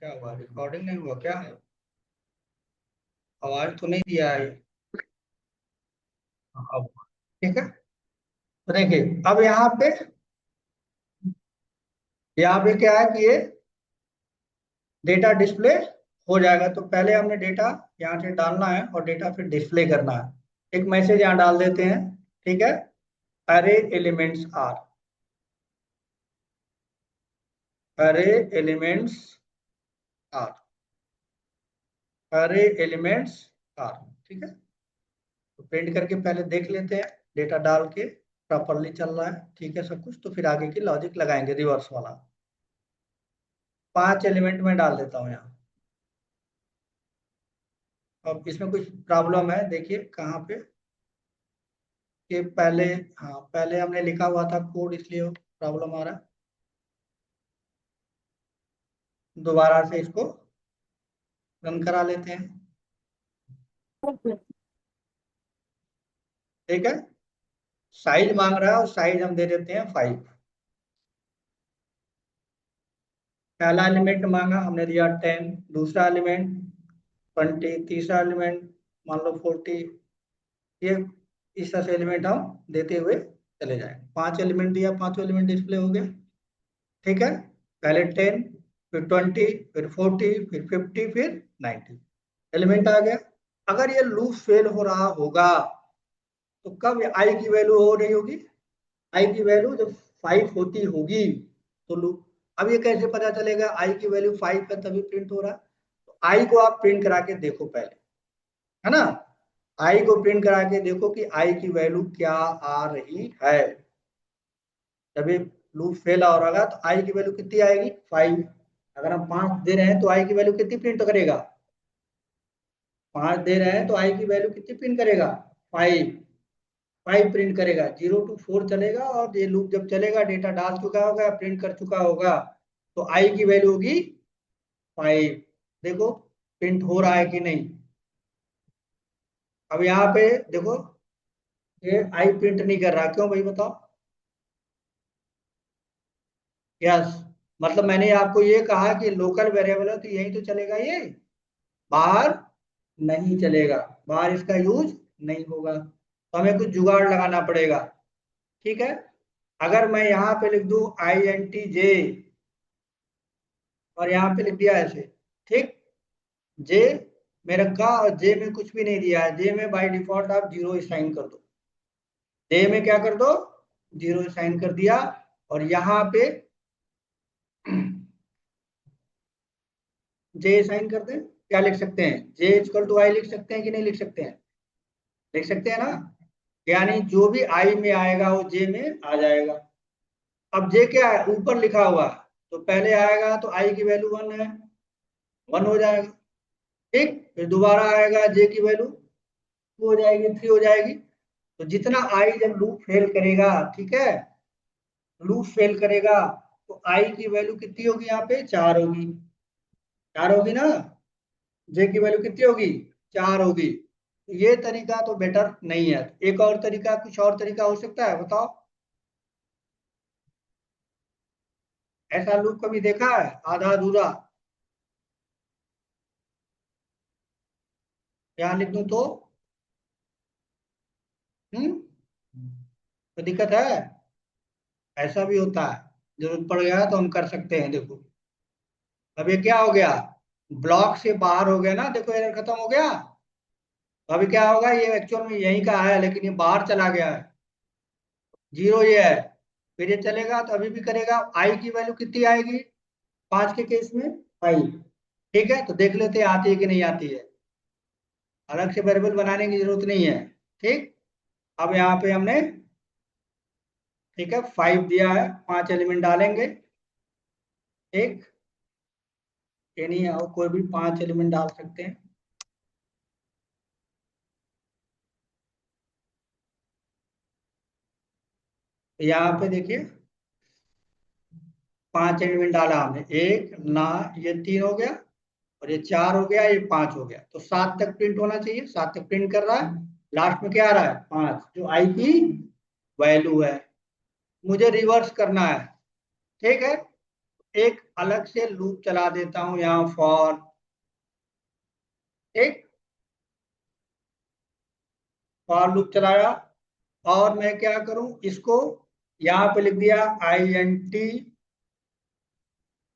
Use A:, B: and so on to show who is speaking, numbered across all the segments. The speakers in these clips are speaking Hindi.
A: क्या हुआ, रिकॉर्डिंग नहीं हुआ क्या? आवाज तो नहीं दिया है। अब ठीक है। तो देखिए अब यहाँ पे क्या है कि ये डेटा डिस्प्ले हो जाएगा। तो पहले हमने डेटा यहाँ से डालना है और डेटा फिर डिस्प्ले करना है। एक मैसेज यहाँ डाल देते हैं। ठीक है। अरे एलिमेंट्स आर, अरे एलिमेंट्स आर, अरे एलिमेंट्स आर। ठीक है। तो प्रिंट करके पहले देख लेते हैं डेटा डाल के प्रॉपरली चल रहा है, ठीक है सब कुछ। तो फिर आगे की लॉजिक लगाएंगे रिवर्स वाला। 5 एलिमेंट में डाल देता हूँ यहाँ। अब इसमें कुछ प्रॉब्लम है, देखिए कहाँ पे कि पहले, हाँ पहले हमने लिखा हुआ था कोड, इसलिए प्रॉब्लम आ रहा है। दोबारा से इसको रन करा लेते हैं। ठीक है। साइज मांग रहा है और साइज हम दे देते हैं 5। पहला एलिमेंट मांगा, हमने दिया 10। दूसरा एलिमेंट 20। तीसरा एलिमेंट मान लो 40। ये इस तरह से एलिमेंट हम देते हुए चले जाएंगे। 5 एलिमेंट दिया, पांचों एलिमेंट डिस्प्ले हो गया। ठीक है। पहले 10, फिर 20, फिर 40, फिर 50, फिर 90 एलिमेंट आ गया। अगर ये लूप फेल हो रहा होगा तो कब आई की वैल्यू हो रही होगी? आई की वैल्यू जब 5 होती होगी तो लूप। अब ये कैसे पता चलेगा आई की वैल्यू 5 है तभी प्रिंट हो रहा है? तो आई को आप प्रिंट करा के देखो पहले, है ना। आई को प्रिंट करा के देखो कि आई की वैल्यू क्या आ रही है। जब ये लूप फेल हो रहा तो आई की वैल्यू कितनी आएगी? 5। अगर हम 5 दे रहे हैं तो आई की वैल्यू कितनी प्रिंट करेगा? 5 दे रहे हैं तो आई की वैल्यू कितनी प्रिंट करेगा? 5। 5 प्रिंट करेगा। 0 to 4 चलेगा और ये लूप जब चलेगा डेटा डाल चुका होगा, प्रिंट कर चुका होगा, तो आई की वैल्यू होगी 5। देखो प्रिंट हो रहा है कि नहीं। अब यहाँ पे देखो ये आई प्रिंट नहीं कर रहा, क्यों भाई बताओ? यस, मतलब मैंने आपको ये कहा कि लोकल वेरिएबल है तो यही तो चलेगा, ये बाहर नहीं चलेगा, बाहर इसका यूज नहीं होगा। तो हमें कुछ जुगाड़ लगाना पड़ेगा। ठीक है। अगर मैं यहाँ पे लिख दूं INTJ और यहाँ पे लिख दिया ऐसे, ठीक, जे में रखा और जे में कुछ भी नहीं दिया है, जे में बाय डिफॉल्ट आप 0 साइन कर दो। जे में क्या कर दो? 0 साइन कर दिया। और यहाँ पे जे साइन कर दें। क्या लिख सकते हैं? जे इक्वल टू आई लिख सकते हैं कि नहीं लिख सकते हैं? लिख सकते हैं ना। यानी जो भी आई में आएगा वो जे में आ जाएगा। अब जे क्या है? ऊपर लिखा हुआ है, तो पहले आएगा तो आई की वैल्यू 1 है, 1 हो जाएगा। ठीक, फिर दोबारा आएगा जे की वैल्यू 2 हो जाएगी, 3 हो जाएगी। तो जितना आई जब लूप फेल करेगा, ठीक है, लूप फेल करेगा तो आई की वैल्यू कितनी होगी? यहाँ पे 4 होगी। 4 होगी ना। जे की वैल्यू कितनी होगी? 4 होगी। तो ये तरीका तो बेटर नहीं है। एक और तरीका, कुछ और तरीका हो सकता है, बताओ। ऐसा लूप कभी देखा है आधा अधूरा? यहाँ लिख दूं तो हम्म तो दिक्कत है। ऐसा भी होता है, जरूरत पड़ गया तो हम कर सकते हैं। देखो अब ये क्या हो गया? ब्लॉक से बाहर हो गया ना, देखो एरर खत्म हो गया। तो अभी क्या होगा? ये एक्चुअल में यहीं का है लेकिन ये बाहर चला गया है। 0 ये है। फिर ये चलेगा तो अभी भी करेगा। आई की वैल्यू कितनी आएगी 5 के केस में? 5। ठीक है, तो देख लेते हैं आती है कि नहीं आती है। अलग से वेरिएबल बनाने की जरूरत नहीं है। ठीक। अब यहाँ पे हमने, ठीक है, 5 दिया है, 5 एलिमेंट डालेंगे। एक यानी और कोई भी 5 एलिमेंट डाल सकते हैं। यहाँ पे देखिए 5 एलिमेंट डाला हमने, एक ना, ये 3 हो गया और ये 4 हो गया, ये 5 हो गया। तो 7 तक प्रिंट होना चाहिए, 7 तक प्रिंट कर रहा है। लास्ट में क्या आ रहा है? 5, जो आई की वैल्यू है। मुझे रिवर्स करना है। ठीक है। एक अलग से लूप चला देता हूं यहाँ फॉर, एक फॉर लूप चलाया, और मैं क्या करूं, इसको यहाँ पे लिख दिया INT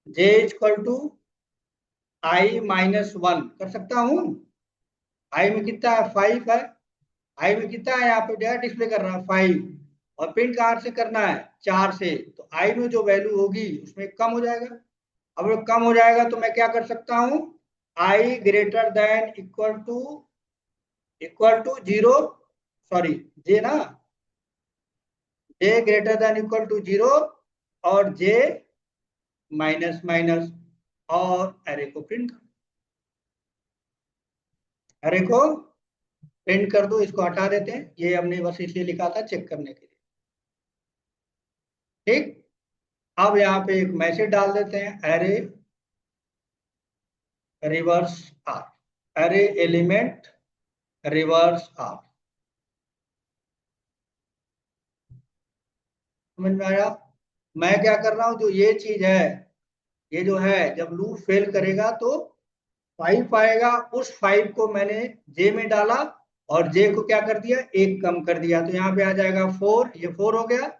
A: j equal to I-1 कर सकता हूं। आई में कितना है, 5 है। आई में कितना है, यहाँ पे डेटा डिस्प्ले कर रहा है 5, और प्रिंट कहाँ से करना है, 4 से। तो आई में जो वैल्यू होगी उसमें कम हो जाएगा। अब वो कम हो जाएगा तो मैं क्या कर सकता हूँ, I greater than equal to 0, sorry j ना, j greater than equal to 0 और जे माइनस माइनस, और एरे को प्रिंट, एरे को प्रिंट कर दो। इसको हटा देते हैं, ये हमने बस इसलिए लिखा था चेक करने के लिए। ठीक, अब यहाँ पे एक मैसेज डाल देते हैं, array reverse R, array element reverse R. समझ में आया? मैं क्या कर रहा हूं, जो ये चीज है, ये जो है, जब लूप फेल करेगा तो 5 आएगा, उस 5 को मैंने जे में डाला और जे को क्या कर दिया, एक कम कर दिया, तो यहाँ पे आ जाएगा 4, ये 4 हो गया।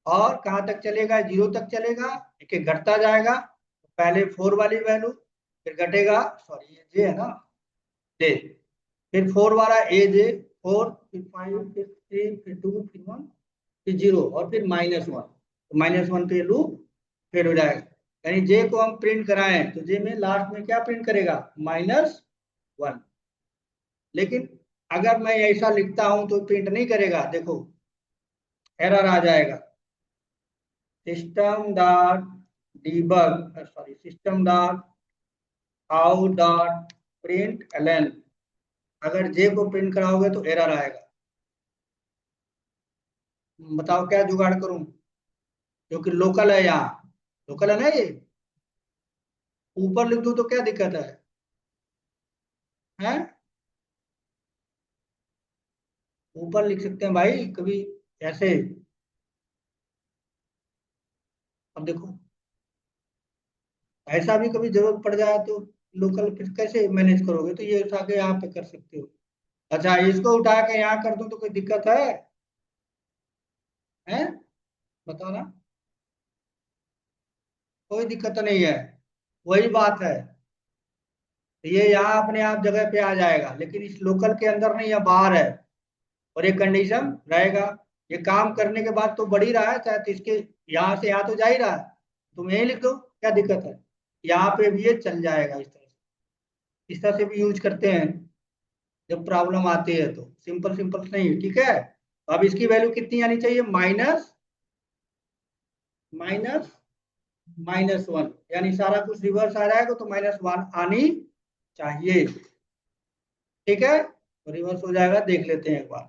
A: और कहाँ तक चलेगा, 0 तक चलेगा, एक एक घटता जाएगा। पहले 4 वाली वैल्यू, फिर घटेगा, सॉरी ये जे है ना, जे, फिर 4 वाला ए जे, 4, फिर 5, फिर 3, फिर 2, फिर 1, फिर 0, और फिर -1। तो -1 पे लूप फिर हो जाएगा। यानी जे को हम प्रिंट कराएं तो जे में लास्ट में क्या प्रिंट करेगा, -1। लेकिन अगर मैं ऐसा लिखता हूं तो प्रिंट नहीं करेगा, देखो एरर आ जाएगा, system dot debug, sorry system dot out dot print LN. अगर जे को प्रिंट कराओगे तो एरर आएगा। बताओ क्या जुगाड़ करूं, क्योंकि लोकल है यहाँ, लोकल है ना ये। ऊपर लिख दूं तो क्या दिक्कत है, हैं? ऊपर लिख सकते हैं भाई कभी, ऐसे। अब देखो, ऐसा भी कभी जरूरत पड़ जाए तो लोकल फिर कैसे मैनेज करोगे, तो ये उठा के यहाँ पे कर सकते हो। अच्छा, इसको उठा के यहाँ कर दूं तो कोई दिक्कत है, हैं? बताओ ना। कोई दिक्कत नहीं है, वही बात है। ये यहाँ अपने आप जगह पे आ जाएगा, लेकिन इस लोकल के अंदर नहीं, या बाहर है, और ये कंडीशन रहेगा। ये काम करने के बाद तो बढ़ ही रहा है, चाहे तो इसके यहाँ से यहाँ तो जा ही रहा है, तुम यही लिख दो, क्या दिक्कत है। यहाँ पे भी ये चल जाएगा, इस तरह से, इस तरह से भी यूज करते हैं जब प्रॉब्लम आती है। तो सिंपल सिंपल नहीं, ठीक है। तो अब इसकी वैल्यू कितनी आनी चाहिए, माइनस माइनस -1, यानी सारा कुछ रिवर्स आ जाएगा तो -1 आनी चाहिए। ठीक है, तो रिवर्स हो जाएगा, देख लेते हैं एक बार।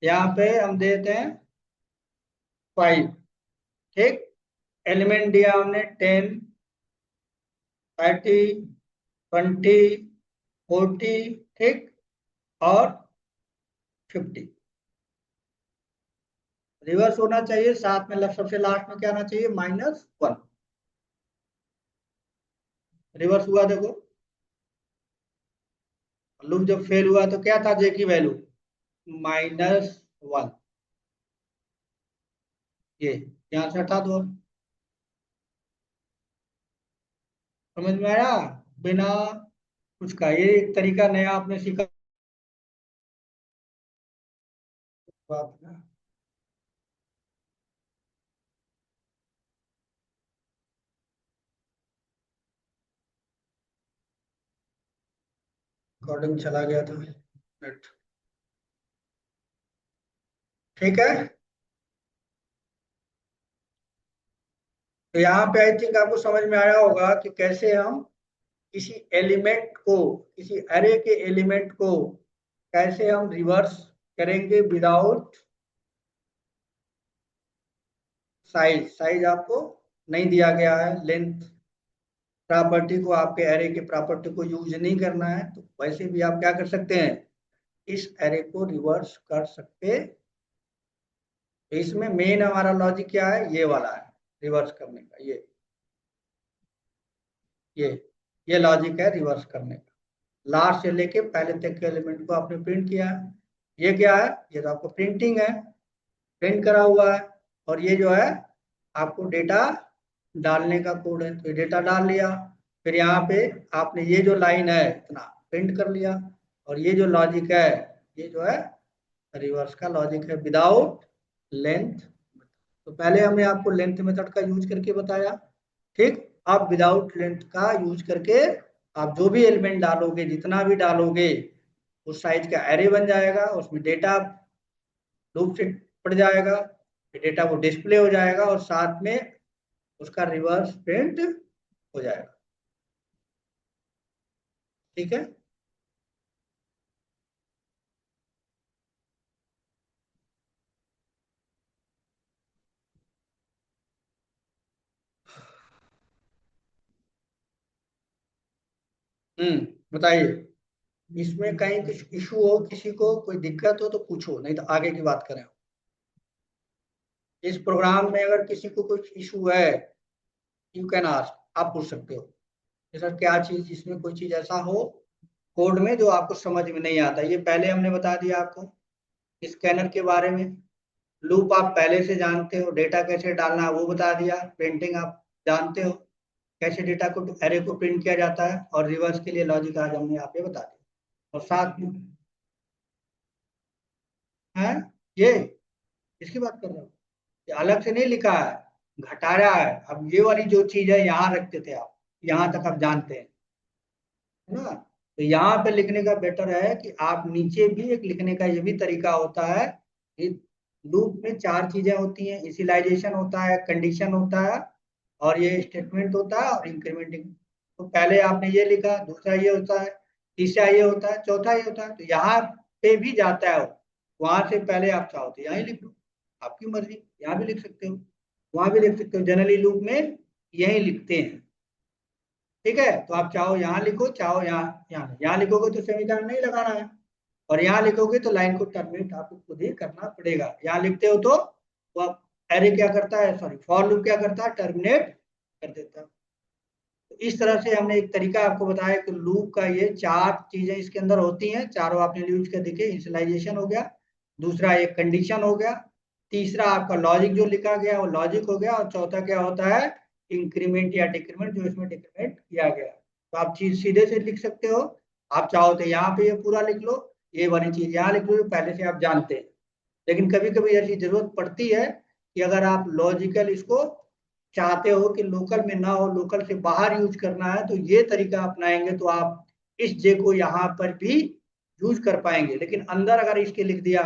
A: यहाँ पे हम देते हैं 5, ठीक। एलिमेंट दिया हमने 10, 30, 20, 40, ठीक, और 50। रिवर्स होना चाहिए, साथ में सबसे लास्ट में क्या आना चाहिए, -1। रिवर्स हुआ, देखो लूप जब फेल हुआ तो क्या था जे की वैल्यू, -1। ये यहाँ से हटा दो। समझ में आया? बिना कुछ का ये एक तरीका नया आपने सीखा, बात ना। रिकॉर्डिंग चला गया था नेट। ठीक है, तो यहाँ पे आई थिंक आपको समझ में आया होगा कि कैसे हम किसी एलिमेंट को, किसी एरे के एलिमेंट को कैसे हम रिवर्स करेंगे विदाउट साइज। साइज आपको नहीं दिया गया है, लेंथ प्रॉपर्टी को, आपके एरे के प्रॉपर्टी को यूज नहीं करना है, तो वैसे भी आप क्या कर सकते हैं, इस एरे को रिवर्स कर सकते तो इसमें मेन हमारा लॉजिक क्या है, ये वाला है, रिवर्स करने का। ये ये लॉजिक है रिवर्स करने का। लास्ट से लेके पहले तक के एलिमेंट को आपने प्रिंट किया है। ये क्या है, ये तो आपको प्रिंटिंग है, प्रिंट करा हुआ है। और ये जो है आपको डेटा डालने का कोड है, तो ये डेटा डाल लिया। फिर यहाँ पे आपने ये जो लाइन है इतना प्रिंट कर लिया। और ये जो लॉजिक है, ये जो है रिवर्स का लॉजिक है, विदाउट लेंथ। तो पहले हमने आपको लेंथ मेथड का यूज करके बताया, ठीक। अब विदाउट लेंथ का यूज करके आप जो भी एलिमेंट डालोगे, जितना भी डालोगे, उस साइज का एरे बन जाएगा, उसमें डेटा लूप से पड़ जाएगा, डेटा वो डिस्प्ले हो जाएगा और साथ में उसका रिवर्स प्रिंट हो जाएगा। ठीक है। बताइए, इसमें कहीं कुछ इशू हो, किसी को कोई दिक्कत हो तो पूछो, नहीं तो आगे की बात करें। इस प्रोग्राम में अगर किसी को कुछ इशू है, यू कैन आस्क, आप पूछ सकते हो कि सर क्या चीज, इसमें कोई चीज ऐसा हो कोड में जो आपको समझ में नहीं आता। ये पहले हमने बता दिया आपको स्कैनर के बारे में। लूप आप पहले से जानते हो, डेटा कैसे डालना है वो बता दिया। प्रिंटिंग आप जानते हो, कैसे डेटा को एरे को प्रिंट किया जाता है। और रिवर्स के लिए लॉजिक आज हमने आप ये बता दिया। और साथ में है ये, इसकी बात कर रहा हूँ, ये अलग से नहीं लिखा है, घटाया है। अब ये वाली जो चीज है यहाँ रखते थे आप, यहाँ तक आप जानते हैं, है ना। तो यहाँ पे लिखने का बेटर है कि आप नीचे भी एक लिखने का ये भी तरीका होता है कि लूप में चार चीजें होती हैं, इनिशियलाइजेशन होता है, कंडीशन होता है, और ये स्टेटमेंट होता है, और इंक्रीमेंटिंग। तो पहले आपने ये लिखा, दूसरा ये होता है, तीसरा ये होता है, चौथा ये होता है। तो यहाँ पे भी जाता है वो, वहां से पहले आप चाहो तो यहाँ ही लिख लो, आपकी मर्जी, यहाँ भी लिख सकते हो, वहां भी लिख सकते हो। जनरली लूप में यही लिखते हैं, ठीक है। तो आप चाहो यहाँ लिखो, चाहो यहाँ लिखोगे तो सेमीकोलन नहीं लगाना है, और यहाँ लिखोगे तो लाइन को टर्मिनेट आपको खुद ही करना पड़ेगा। यहाँ लिखते हो तो वो आप एरे क्या करता है, सॉरी फॉर लूप क्या करता है, टर्मिनेट कर देता है। तो इस तरह से हमने एक तरीका आपको बताया कि लूप का ये चार चीजें इसके अंदर होती हैं, चारों आपने यूज कर देखे। इनिशियलाइजेशन हो गया, दूसरा एक कंडीशन हो गया, तीसरा आपका लॉजिक जो लिखा गया वो लॉजिक हो गया, और चौथा क्या होता है, इंक्रीमेंट या डिक्रीमेंट, जो इसमें डिक्रीमेंट किया गया। तो आप चीज सीधे से लिख सकते हो, आप चाहो तो यहाँ पे ये पूरा लिख लो, ये वाली चीज यहाँ लिख लो, ये पहले से आप जानते हैं। लेकिन कभी कभी ऐसी जरूरत पड़ती है कि अगर आप लॉजिकल इसको चाहते हो कि लोकल में ना हो, लोकल से बाहर यूज करना है, तो ये तरीका अपनाएंगे तो आप इस जे को यहाँ पर भी यूज कर पाएंगे। लेकिन अंदर अगर इसके लिख दिया,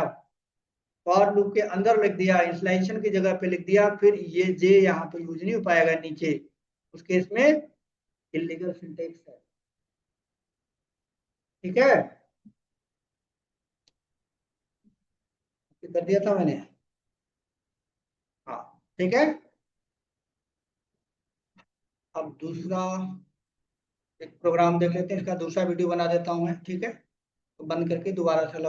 A: फॉर लूप के अंदर लिख दिया, इंस्टॉलेशन की जगह पे लिख दिया, फिर ये जे यहाँ पे यूज नहीं हो पाएगा नीचे, उस केस में इलीगल सिंटेक्स है। ठीक है, कर दिया था मैंने। हाँ, ठीक है। अब दूसरा एक प्रोग्राम देख लेते हैं, इसका दूसरा वीडियो बना देता हूँ मैं, ठीक है। तो बंद करके दोबारा से